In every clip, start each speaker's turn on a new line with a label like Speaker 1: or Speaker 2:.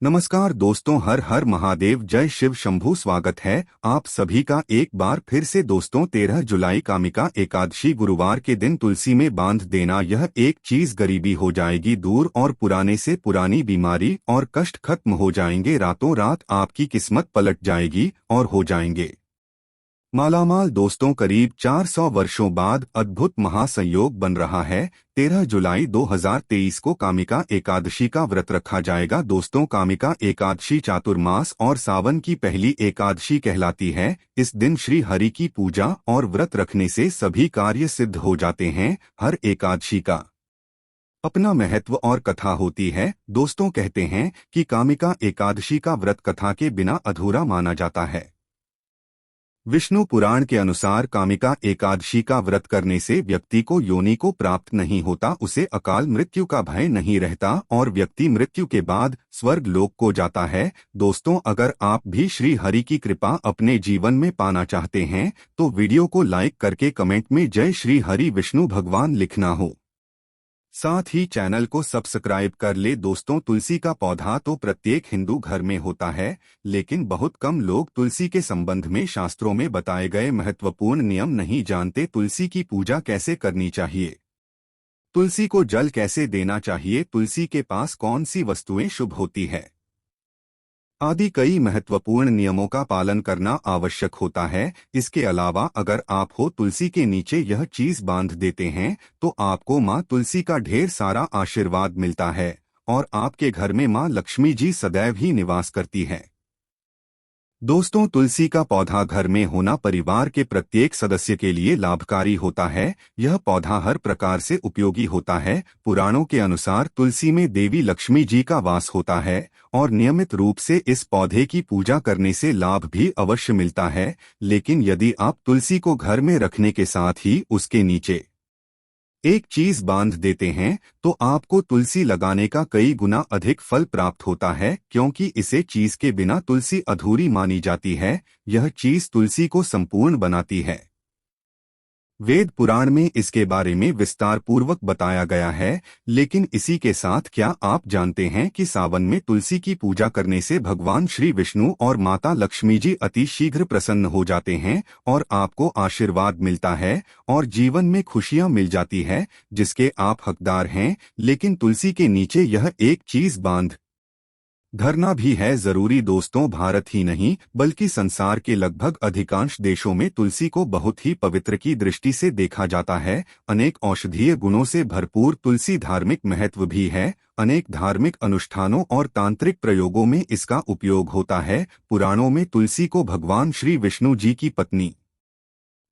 Speaker 1: नमस्कार दोस्तों, हर हर महादेव, जय शिव शंभू। स्वागत है आप सभी का एक बार फिर से दोस्तों। 13 जुलाई कामिका एकादशी गुरुवार के दिन तुलसी में बांध देना, यह एक चीज गरीबी हो जाएगी दूर और पुराने से पुरानी बीमारी और कष्ट खत्म हो जाएंगे। रातों रात आपकी किस्मत पलट जाएगी और हो जाएंगे मालामाल। दोस्तों, करीब 400 वर्षों बाद अद्भुत महासंयोग बन रहा है। 13 जुलाई 2023 को कामिका एकादशी का व्रत रखा जाएगा। दोस्तों, कामिका एकादशी चातुर्मास और सावन की पहली एकादशी कहलाती है। इस दिन श्री हरि की पूजा और व्रत रखने से सभी कार्य सिद्ध हो जाते हैं। हर एकादशी का अपना महत्व और कथा होती है। दोस्तों, कहते हैं कि कामिका एकादशी का व्रत कथा के बिना अधूरा माना जाता है। विष्णु पुराण के अनुसार कामिका एकादशी का व्रत करने से व्यक्ति को योनि को प्राप्त नहीं होता, उसे अकाल मृत्यु का भय नहीं रहता और व्यक्ति मृत्यु के बाद स्वर्ग लोक को जाता है। दोस्तों, अगर आप भी श्री हरि की कृपा अपने जीवन में पाना चाहते हैं तो वीडियो को लाइक करके कमेंट में जय श्री हरि विष्णु भगवान लिखना हो। साथ ही चैनल को सब्सक्राइब कर ले। दोस्तों, तुलसी का पौधा तो प्रत्येक हिंदू घर में होता है, लेकिन बहुत कम लोग तुलसी के संबंध में शास्त्रों में बताए गए महत्वपूर्ण नियम नहीं जानते। तुलसी की पूजा कैसे करनी चाहिए, तुलसी को जल कैसे देना चाहिए, तुलसी के पास कौन सी वस्तुएं शुभ होती है आदि कई महत्वपूर्ण नियमों का पालन करना आवश्यक होता है। इसके अलावा अगर आप हो तुलसी के नीचे यह चीज बांध देते हैं तो आपको माँ तुलसी का ढेर सारा आशीर्वाद मिलता है और आपके घर में माँ लक्ष्मी जी सदैव ही निवास करती है। दोस्तों, तुलसी का पौधा घर में होना परिवार के प्रत्येक सदस्य के लिए लाभकारी होता है। यह पौधा हर प्रकार से उपयोगी होता है। पुराणों के अनुसार तुलसी में देवी लक्ष्मी जी का वास होता है और नियमित रूप से इस पौधे की पूजा करने से लाभ भी अवश्य मिलता है। लेकिन यदि आप तुलसी को घर में रखने के साथ ही उसके नीचे एक चीज बांध देते हैं तो आपको तुलसी लगाने का कई गुना अधिक फल प्राप्त होता है, क्योंकि इसे चीज के बिना तुलसी अधूरी मानी जाती है। यह चीज तुलसी को संपूर्ण बनाती है। वेद पुराण में इसके बारे में विस्तार पूर्वक बताया गया है। लेकिन इसी के साथ क्या आप जानते हैं कि सावन में तुलसी की पूजा करने से भगवान श्री विष्णु और माता लक्ष्मी जी अति शीघ्र प्रसन्न हो जाते हैं और आपको आशीर्वाद मिलता है और जीवन में खुशियां मिल जाती है जिसके आप हकदार हैं। लेकिन तुलसी के नीचे यह एक चीज बांध धरना भी है जरूरी। दोस्तों, भारत ही नहीं बल्कि संसार के लगभग अधिकांश देशों में तुलसी को बहुत ही पवित्र की दृष्टि से देखा जाता है। अनेक औषधीय गुणों से भरपूर तुलसी धार्मिक महत्व भी है। अनेक धार्मिक अनुष्ठानों और तांत्रिक प्रयोगों में इसका उपयोग होता है। पुराणों में तुलसी को भगवान श्री विष्णु जी की पत्नी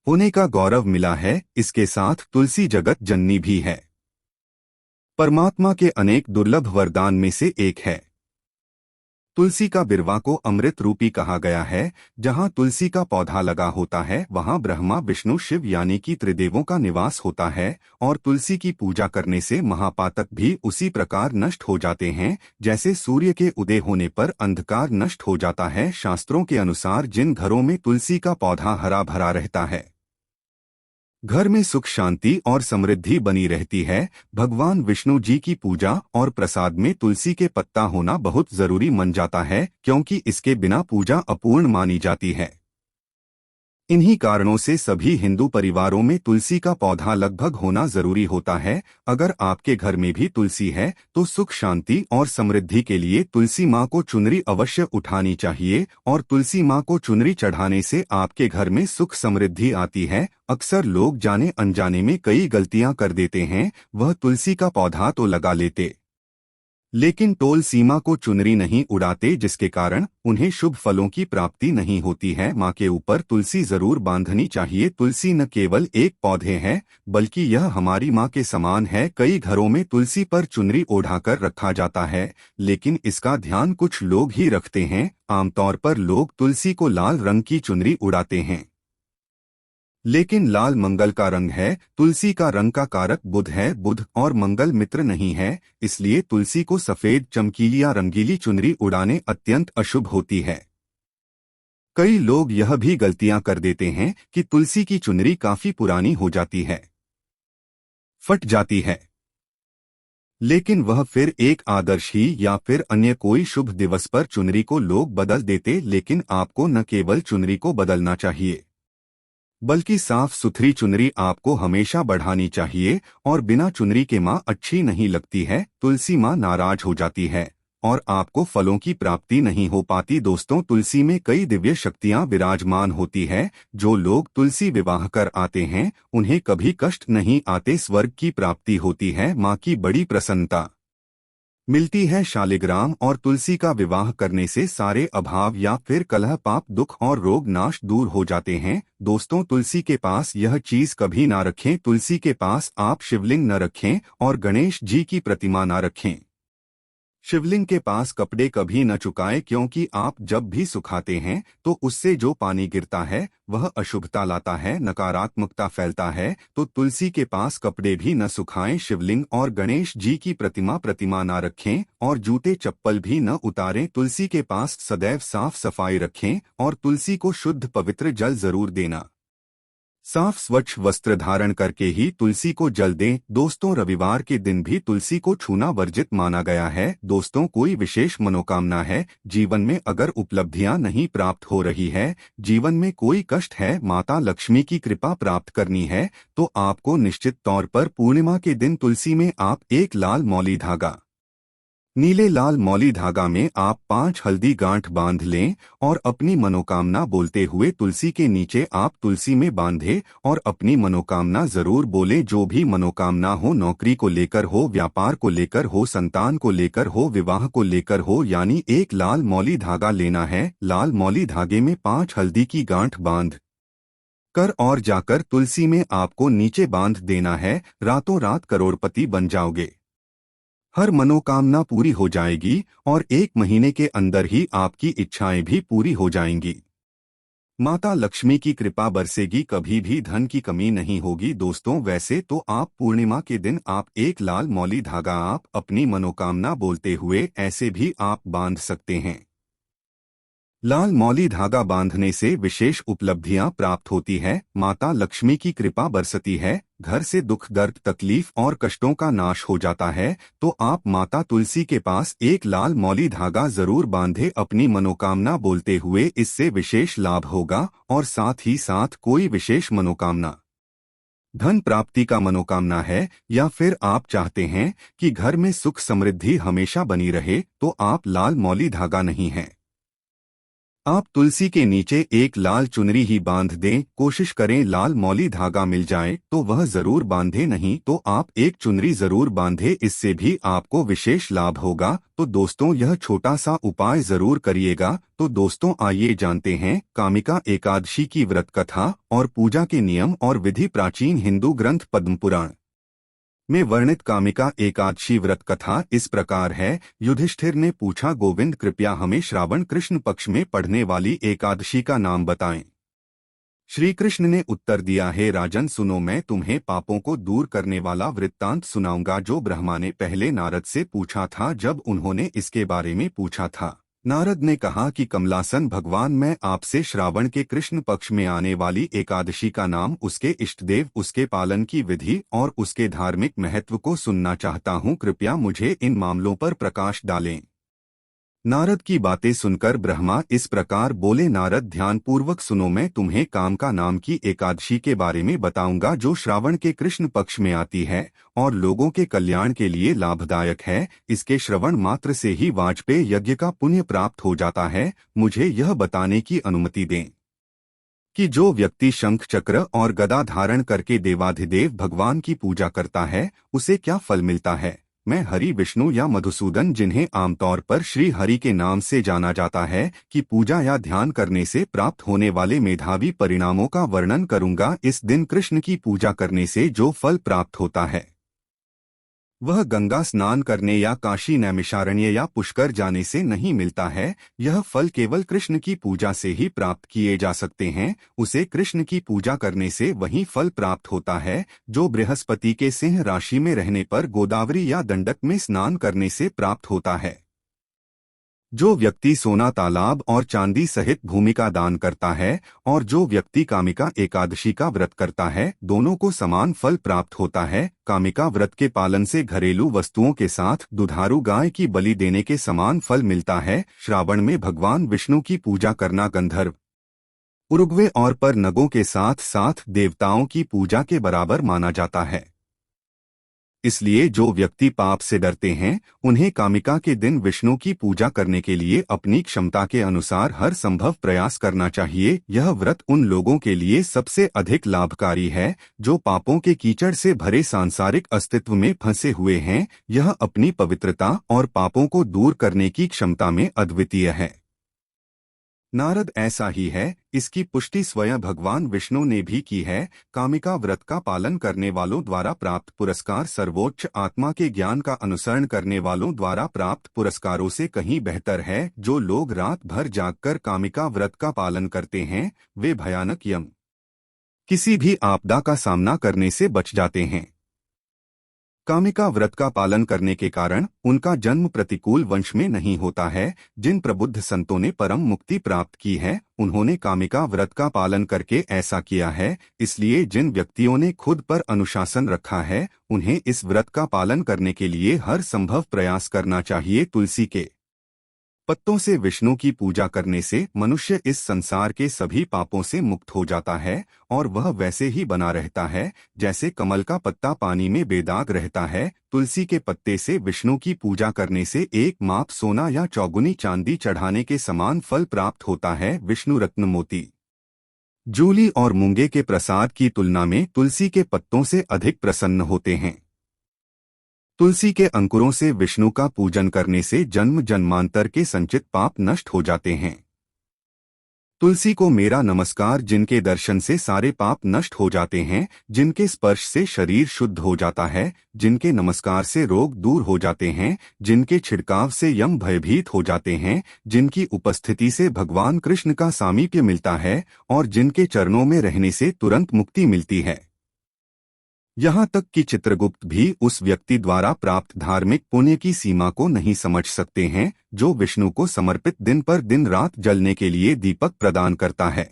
Speaker 1: होने का गौरव मिला है। इसके साथ तुलसी जगत जननी भी है, परमात्मा के अनेक दुर्लभ वरदान में से एक है। तुलसी का बिरवा को अमृत रूपी कहा गया है। जहां तुलसी का पौधा लगा होता है वहां ब्रह्मा विष्णु शिव यानी कि त्रिदेवों का निवास होता है और तुलसी की पूजा करने से महापातक भी उसी प्रकार नष्ट हो जाते हैं जैसे सूर्य के उदय होने पर अंधकार नष्ट हो जाता है। शास्त्रों के अनुसार जिन घरों में तुलसी का पौधा हरा भरा रहता है, घर में सुख शांति और समृद्धि बनी रहती है। भगवान विष्णु जी की पूजा और प्रसाद में तुलसी के पत्ता होना बहुत जरूरी मन जाता है, क्योंकि इसके बिना पूजा अपूर्ण मानी जाती है। इन्हीं कारणों से सभी हिंदू परिवारों में तुलसी का पौधा लगभग होना जरूरी होता है। अगर आपके घर में भी तुलसी है तो सुख शांति और समृद्धि के लिए तुलसी माँ को चुनरी अवश्य उठानी चाहिए और तुलसी माँ को चुनरी चढ़ाने से आपके घर में सुख समृद्धि आती है। अक्सर लोग जाने अनजाने में कई गलतियां कर देते हैं। वह तुलसी का पौधा तो लगा लेते लेकिन टोल सीमा को चुनरी नहीं उड़ाते, जिसके कारण उन्हें शुभ फलों की प्राप्ति नहीं होती है। माँ के ऊपर तुलसी जरूर बांधनी चाहिए। तुलसी न केवल एक पौधे है बल्कि यह हमारी माँ के समान है। कई घरों में तुलसी पर चुनरी ओढ़ाकर रखा जाता है, लेकिन इसका ध्यान कुछ लोग ही रखते हैं। आमतौर पर लोग तुलसी को लाल रंग की चुनरी उड़ाते हैं, लेकिन लाल मंगल का रंग है। तुलसी का रंग का कारक बुध है, बुध और मंगल मित्र नहीं है, इसलिए तुलसी को सफेद चमकीली या रंगीली चुनरी उड़ाने अत्यंत अशुभ होती है। कई लोग यह भी गलतियां कर देते हैं कि तुलसी की चुनरी काफी पुरानी हो जाती है, फट जाती है लेकिन वह फिर एक आदर्श ही या फिर अन्य कोई शुभ दिवस पर चुनरी को लोग बदल देते, लेकिन आपको न केवल चुनरी को बदलना चाहिए बल्कि साफ सुथरी चुनरी आपको हमेशा बढ़ानी चाहिए। और बिना चुनरी के माँ अच्छी नहीं लगती है, तुलसी माँ नाराज हो जाती है और आपको फलों की प्राप्ति नहीं हो पाती। दोस्तों, तुलसी में कई दिव्य शक्तियाँ विराजमान होती है। जो लोग तुलसी विवाह कर आते हैं उन्हें कभी कष्ट नहीं आते, स्वर्ग की प्राप्ति होती है, माँ की बड़ी प्रसन्नता मिलती है। शालिग्राम और तुलसी का विवाह करने से सारे अभाव या फिर कलह, पाप, दुख और रोग नाश दूर हो जाते हैं। दोस्तों, तुलसी के पास यह चीज कभी ना रखें। तुलसी के पास आप शिवलिंग न रखें और गणेश जी की प्रतिमा ना रखें। शिवलिंग के पास कपड़े कभी न चुकाएं, क्योंकि आप जब भी सुखाते हैं तो उससे जो पानी गिरता है वह अशुभता लाता है, नकारात्मकता फैलता है। तो तुलसी के पास कपड़े भी न सुखाएं, शिवलिंग और गणेश जी की प्रतिमा न रखें और जूते चप्पल भी न उतारें। तुलसी के पास सदैव साफ सफाई रखें और तुलसी को शुद्ध पवित्र जल जरूर देना। साफ स्वच्छ वस्त्र धारण करके ही तुलसी को जल दें। दोस्तों, रविवार के दिन भी तुलसी को छूना वर्जित माना गया है। दोस्तों, कोई विशेष मनोकामना है, जीवन में अगर उपलब्धियां नहीं प्राप्त हो रही है, जीवन में कोई कष्ट है, माता लक्ष्मी की कृपा प्राप्त करनी है, तो आपको निश्चित तौर पर पूर्णिमा के दिन तुलसी में आप एक लाल मौली धागा, नीले लाल मौली धागा में आप 5 हल्दी गांठ बांध लें और अपनी मनोकामना बोलते हुए तुलसी के नीचे आप तुलसी में बांधे और अपनी मनोकामना जरूर बोलें। जो भी मनोकामना हो, नौकरी को लेकर हो, व्यापार को लेकर हो, संतान को लेकर हो, विवाह को लेकर हो, यानी एक लाल मौली धागा लेना है। लाल मौली धागे में 5 हल्दी की गांठ बांध कर और जाकर तुलसी में आपको नीचे बांध देना है। रातों रात करोड़पति बन जाओगे, हर मनोकामना पूरी हो जाएगी और 1 महीने के अंदर ही आपकी इच्छाएं भी पूरी हो जाएंगी। माता लक्ष्मी की कृपा बरसेगी, कभी भी धन की कमी नहीं होगी। दोस्तों, वैसे तो आप पूर्णिमा के दिन आप एक लाल मौली धागा आप अपनी मनोकामना बोलते हुए ऐसे भी आप बांध सकते हैं। लाल मौली धागा बांधने से विशेष उपलब्धियां प्राप्त होती है, माता लक्ष्मी की कृपा बरसती है, घर से दुख, दर्द, तकलीफ और कष्टों का नाश हो जाता है। तो आप माता तुलसी के पास एक लाल मौली धागा जरूर बांधे अपनी मनोकामना बोलते हुए, इससे विशेष लाभ होगा। और साथ ही साथ कोई विशेष मनोकामना, धन प्राप्ति का मनोकामना है या फिर आप चाहते हैं कि घर में सुख समृद्धि हमेशा बनी रहे, तो आप लाल मौली धागा नहीं है, आप तुलसी के नीचे एक लाल चुनरी ही बांध दें। कोशिश करें लाल मौली धागा मिल जाए तो वह जरूर बांधे, नहीं तो आप एक चुनरी जरूर बांधे, इससे भी आपको विशेष लाभ होगा। तो दोस्तों, यह छोटा सा उपाय जरूर करिएगा। तो दोस्तों, आइए जानते हैं कामिका एकादशी की व्रत कथा और पूजा के नियम और विधि। प्राचीन हिंदू ग्रंथ पद्म पुराण में वर्णित कामिका एकादशी व्रत कथा इस प्रकार है। युधिष्ठिर ने पूछा, गोविंद, कृपया हमें श्रावण कृष्ण पक्ष में पढ़ने वाली एकादशी का नाम बताएं। श्री कृष्ण ने उत्तर दिया, है राजन, सुनो, मैं तुम्हें पापों को दूर करने वाला वृत्तांत सुनाऊंगा जो ब्रह्मा ने पहले नारद से पूछा था। जब उन्होंने इसके बारे में पूछा था, नारद ने कहा कि कमलासन भगवान, मैं आपसे श्रावण के कृष्ण पक्ष में आने वाली एकादशी का नाम, उसके इष्टदेव, उसके पालन की विधि और उसके धार्मिक महत्व को सुनना चाहता हूँ। कृपया मुझे इन मामलों पर प्रकाश डालें। नारद की बातें सुनकर ब्रह्मा इस प्रकार बोले, नारद, ध्यानपूर्वक सुनो, मैं तुम्हें काम का नाम की एकादशी के बारे में बताऊंगा जो श्रावण के कृष्ण पक्ष में आती है और लोगों के कल्याण के लिए लाभदायक है। इसके श्रवण मात्र से ही वाजपेय यज्ञ का पुण्य प्राप्त हो जाता है। मुझे यह बताने की अनुमति दें कि जो व्यक्ति शंख, चक्र और गदा धारण करके देवाधिदेव भगवान की पूजा करता है उसे क्या फल मिलता है। मैं हरि, विष्णु या मधुसूदन, जिन्हें आमतौर पर श्री हरि के नाम से जाना जाता है, की पूजा या ध्यान करने से प्राप्त होने वाले मेधावी परिणामों का वर्णन करूंगा। इस दिन कृष्ण की पूजा करने से जो फल प्राप्त होता है वह गंगा स्नान करने या काशी, नैमिषारण्य या पुष्कर जाने से नहीं मिलता है। यह फल केवल कृष्ण की पूजा से ही प्राप्त किए जा सकते हैं। उसे कृष्ण की पूजा करने से वही फल प्राप्त होता है जो बृहस्पति के सिंह राशि में रहने पर गोदावरी या दंडक में स्नान करने से प्राप्त होता है। जो व्यक्ति सोना, तालाब और चांदी सहित भूमि का दान करता है और जो व्यक्ति कामिका एकादशी का व्रत करता है, दोनों को समान फल प्राप्त होता है। कामिका व्रत के पालन से घरेलू वस्तुओं के साथ दुधारू गाय की बलि देने के समान फल मिलता है। श्रावण में भगवान विष्णु की पूजा करना गंधर्व, उरुग्वे और पर नगों के साथ साथ देवताओं की पूजा के बराबर माना जाता है। इसलिए जो व्यक्ति पाप से डरते हैं, उन्हें कामिका के दिन विष्णु की पूजा करने के लिए अपनी क्षमता के अनुसार हर संभव प्रयास करना चाहिए। यह व्रत उन लोगों के लिए सबसे अधिक लाभकारी है जो पापों के कीचड़ से भरे सांसारिक अस्तित्व में फंसे हुए हैं। यह अपनी पवित्रता और पापों को दूर करने की क्षमता में अद्वितीय है। नारद ऐसा ही है, इसकी पुष्टि स्वयं भगवान विष्णु ने भी की है। कामिका व्रत का पालन करने वालों द्वारा प्राप्त पुरस्कार सर्वोच्च आत्मा के ज्ञान का अनुसरण करने वालों द्वारा प्राप्त पुरस्कारों से कहीं बेहतर है। जो लोग रात भर जागकर कामिका व्रत का पालन करते हैं, वे भयानक यम, किसी भी आपदा का सामना करने से बच जाते हैं। कामिका व्रत का पालन करने के कारण उनका जन्म प्रतिकूल वंश में नहीं होता है। जिन प्रबुद्ध संतों ने परम मुक्ति प्राप्त की है, उन्होंने कामिका व्रत का पालन करके ऐसा किया है। इसलिए जिन व्यक्तियों ने खुद पर अनुशासन रखा है, उन्हें इस व्रत का पालन करने के लिए हर संभव प्रयास करना चाहिए। तुलसी के पत्तों से विष्णु की पूजा करने से मनुष्य इस संसार के सभी पापों से मुक्त हो जाता है और वह वैसे ही बना रहता है जैसे कमल का पत्ता पानी में बेदाग रहता है। तुलसी के पत्ते से विष्णु की पूजा करने से एक माप सोना या चौगुनी चांदी चढ़ाने के समान फल प्राप्त होता है। विष्णु रत्न, मोती, जूली और मूंगे के प्रसाद की तुलना में तुलसी के पत्तों से अधिक प्रसन्न होते हैं। तुलसी के अंकुरों से विष्णु का पूजन करने से जन्म जन्मांतर के संचित पाप नष्ट हो जाते हैं। तुलसी को मेरा नमस्कार, जिनके दर्शन से सारे पाप नष्ट हो जाते हैं, जिनके स्पर्श से शरीर शुद्ध हो जाता है, जिनके नमस्कार से रोग दूर हो जाते हैं, जिनके छिड़काव से यम भयभीत हो जाते हैं, जिनकी उपस्थिति से भगवान कृष्ण का सामीप्य मिलता है और जिनके चरणों में रहने से तुरंत मुक्ति मिलती है। यहाँ तक कि चित्रगुप्त भी उस व्यक्ति द्वारा प्राप्त धार्मिक पुण्य की सीमा को नहीं समझ सकते हैं जो विष्णु को समर्पित दिन पर दिन रात जलने के लिए दीपक प्रदान करता है।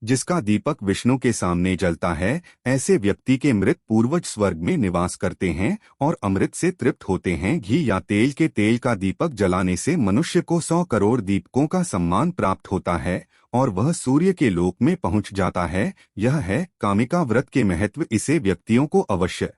Speaker 1: जिसका दीपक विष्णु के सामने जलता है, ऐसे व्यक्ति के मृत पूर्वज स्वर्ग में निवास करते हैं और अमृत से तृप्त होते हैं। घी या तेल के तेल का दीपक जलाने से मनुष्य को 100 करोड़ दीपकों का सम्मान प्राप्त होता है और वह सूर्य के लोक में पहुंच जाता है। यह है कामिका व्रत के महत्व। इसे व्यक्तियों को अवश्य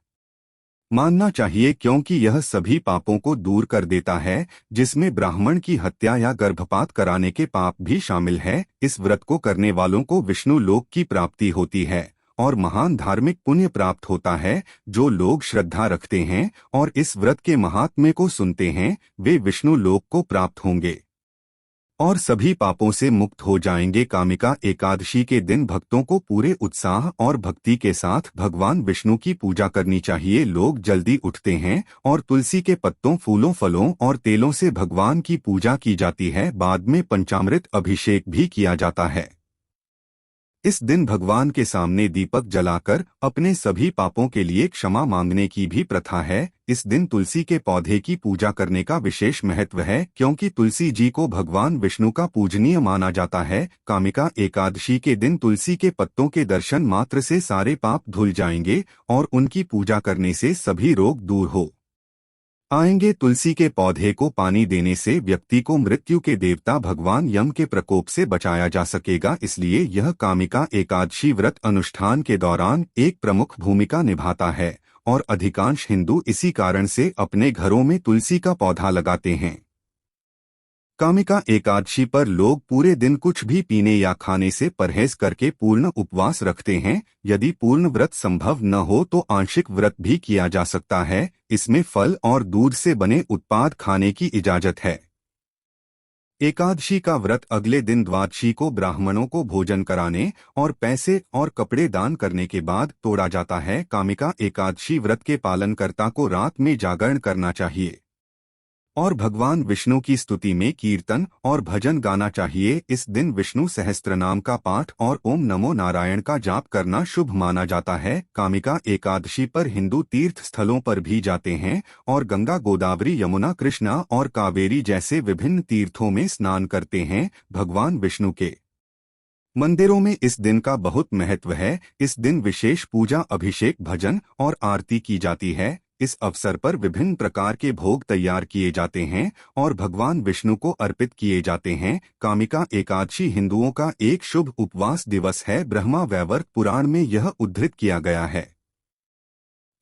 Speaker 1: मानना चाहिए क्योंकि यह सभी पापों को दूर कर देता है, जिसमें ब्राह्मण की हत्या या गर्भपात कराने के पाप भी शामिल है। इस व्रत को करने वालों को विष्णु लोक की प्राप्ति होती है और महान धार्मिक पुण्य प्राप्त होता है। जो लोग श्रद्धा रखते हैं और इस व्रत के महात्म्य को सुनते हैं, वे विष्णु लोक को प्राप्त होंगे और सभी पापों से मुक्त हो जाएंगे। कामिका एकादशी के दिन भक्तों को पूरे उत्साह और भक्ति के साथ भगवान विष्णु की पूजा करनी चाहिए। लोग जल्दी उठते हैं और तुलसी के पत्तों, फूलों, फलों और तेलों से भगवान की पूजा की जाती है। बाद में पंचामृत अभिषेक भी किया जाता है। इस दिन भगवान के सामने दीपक जलाकर अपने सभी पापों के लिए क्षमा मांगने की भी प्रथा है। इस दिन तुलसी के पौधे की पूजा करने का विशेष महत्व है क्योंकि तुलसी जी को भगवान विष्णु का पूजनीय माना जाता है। कामिका एकादशी के दिन तुलसी के पत्तों के दर्शन मात्र से सारे पाप धुल जाएंगे और उनकी पूजा करने से सभी रोग दूर हो आएंगे। तुलसी के पौधे को पानी देने से व्यक्ति को मृत्यु के देवता भगवान यम के प्रकोप से बचाया जा सकेगा। इसलिए यह कामिका एकादशी व्रत अनुष्ठान के दौरान एक प्रमुख भूमिका निभाता है और अधिकांश हिंदू इसी कारण से अपने घरों में तुलसी का पौधा लगाते हैं। कामिका एकादशी पर लोग पूरे दिन कुछ भी पीने या खाने से परहेज करके पूर्ण उपवास रखते हैं। यदि पूर्ण व्रत संभव न हो तो आंशिक व्रत भी किया जा सकता है। इसमें फल और दूध से बने उत्पाद खाने की इजाजत है। एकादशी का व्रत अगले दिन द्वादशी को ब्राह्मणों को भोजन कराने और पैसे और कपड़े दान करने के बाद तोड़ा जाता है। कामिका एकादशी व्रत के पालनकर्ता को रात में जागरण करना चाहिए और भगवान विष्णु की स्तुति में कीर्तन और भजन गाना चाहिए। इस दिन विष्णु सहस्त्रनाम का पाठ और ओम नमो नारायण का जाप करना शुभ माना जाता है। कामिका एकादशी पर हिंदू तीर्थ स्थलों पर भी जाते हैं और गंगा, गोदावरी, यमुना, कृष्णा और कावेरी जैसे विभिन्न तीर्थों में स्नान करते हैं। भगवान विष्णु के मंदिरों में इस दिन का बहुत महत्व है। इस दिन विशेष पूजा, अभिषेक, भजन और आरती की जाती है। इस अवसर पर विभिन्न प्रकार के भोग तैयार किए जाते हैं और भगवान विष्णु को अर्पित किए जाते हैं। कामिका एकादशी हिंदुओं का एक शुभ उपवास दिवस है। ब्रह्मा वैवर्त पुराण में यह उद्धृत किया गया है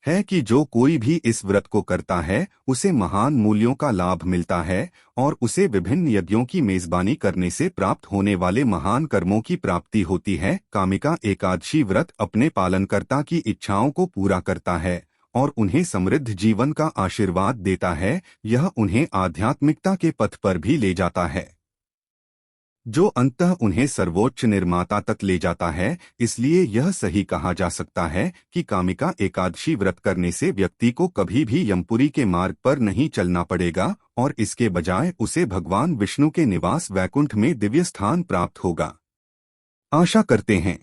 Speaker 1: कि जो कोई भी इस व्रत को करता है उसे महान मूल्यों का लाभ मिलता है और उसे विभिन्न यज्ञों की मेजबानी करने से प्राप्त होने वाले महान कर्मों की प्राप्ति होती है। कामिका एकादशी व्रत अपने पालनकर्ता की इच्छाओं को पूरा करता है और उन्हें समृद्ध जीवन का आशीर्वाद देता है। यह उन्हें आध्यात्मिकता के पथ पर भी ले जाता है, जो अंततः उन्हें सर्वोच्च निर्माता तक ले जाता है। इसलिए यह सही कहा जा सकता है कि कामिका एकादशी व्रत करने से व्यक्ति को कभी भी यमपुरी के मार्ग पर नहीं चलना पड़ेगा और इसके बजाय उसे भगवान विष्णु के निवास वैकुंठ में दिव्य स्थान प्राप्त होगा। आशा करते हैं